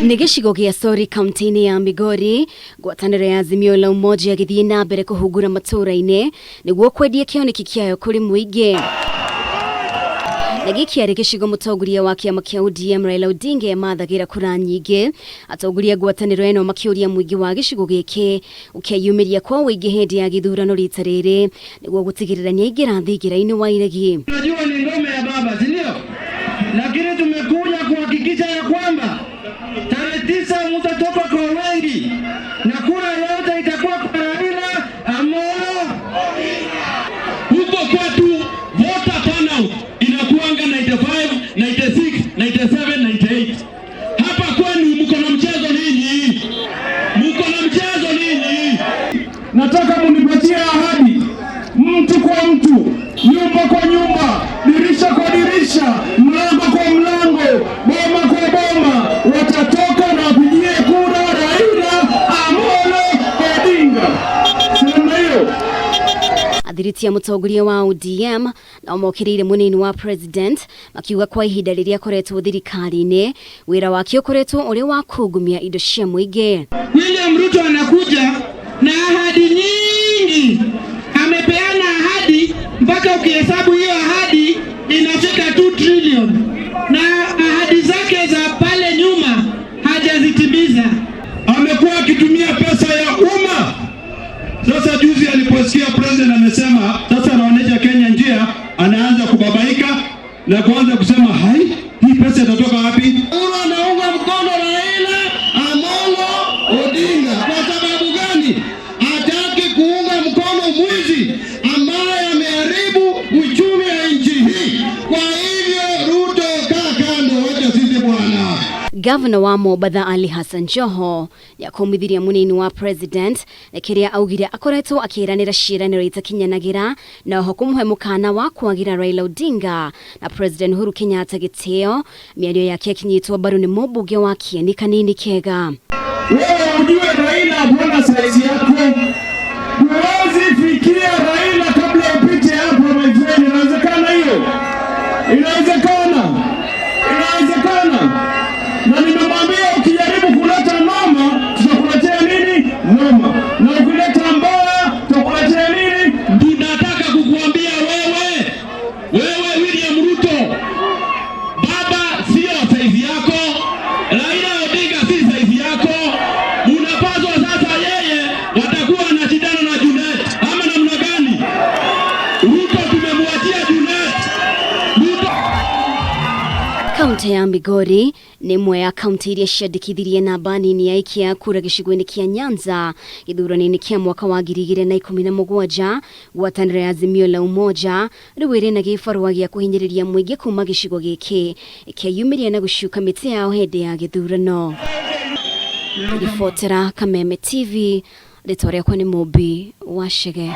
Nigicigo gia Sori Kambiini ya Migori, ngwataniro ya Azimio la Umoja githie na mbere kuhungura matura-ini niguo kwendia kioneki kiayo kuri muingi. Nagikiari gicigo mutongoria wa kiama kia ODM Raila Odinga mathagira kura nyingi atongoria ngwataniro eno makiuria muingi wa gicigo giki ukiyumiria kwa wingi hindi ya githurano rita riri niguo gutigirira ni aingira thigiraini wa iregi. Unajua ni ngome ya baba, si ndio? Lakini tumekuja kuhakikisha ya kwamba tarehe 9 mtatoka kwa wengi na kura yote itakuwa kwa Raila Amolo Odinga. Huko kwetu voter turnout inakuanga 95, 96, 97, 98. Hapa kwenu mko na mchezo nini? Mko na mchezo nini? Nataka munipatie ahadi, mtu kwa mtu, nyumba kwa nyumba, dirisha kwa dirisha, mlango kwa mlango, boma kwa boma, watatoka na wapigie kura Raila Amolo Odinga. Sema hiyo. Athiriti ya mutongoria wa ODM na mokirire munini wa president makiuga kwa ihinda riria akoretwo thirikari-ini wira wake ukoretwo uri wa kugumia indo cia muingi. William Ruto anakuja na ahadi nyingi. Amepeana ahadi mpaka ukihesabu hiyo ahadi inafika 2 trillion. Na ahadi zake za pale nyuma hajazitimiza. Amekuwa akitumia pesa ya umma. Sasa juzi aliposikia president amesema sasa anaonesha Kenya njia, anaanza kubabaika na kuanza kusema hai, hii pesa itatoka wapi? Anaunga mkono Raila Amolo Odinga. Kwa sababu gani? Hataki kuunga mkono mwizi ambaye ameharibu uchumi wa nchi hii. Kwa hivyo Ruto kaa kando, wacha sisi bwana. Governor wa Mombasa Ali Hassan Joho yakumithiria munini wa president na kiria augire akoretwo akiranira ciiraniro itakinyanagira na oho kumuhe mukana wa kwagira Raila Odinga na president Uhuru Kenyatta gitio miario yake akinyitwo baru ni mubunge wa Kieni Kanini Kega. Wewe ujue Raila mbona size yako? Huwezi fikiria Raila kabla upite hapo my friend. Inawezekana hiyo? Inawezekana? Inawezekana? Na nimemwambia ukijaribu kuleta noma tutakuletea nini? Noma. Na ukileta mbaya tutakuletea nini? Tunataka kukuambia wewe William Ruto, baba sio saizi yako, Raila Odinga si saizi yako. Unapaswa sasa yeye watakuwa wanashindana na Junet ama namna gani? Ruto tumemwachia Junet. Kaunti ya Migori ni mwe ya kaunti iria ciandikithirie namba nini ya ikia kura gicigo-ini kia Nyanza githurano-ini kia mwaka wa 2017. Ngwataniro ya Azimio la Umoja riu iri na gibarua gia kuhinyiriria muingi kuma gicigo giki ikiyumiria na guciuka miti yao hindi ya githurano. Ribotera Kameme TV, rĩtwa rĩakwa nĩ Mũmbi wa Chege.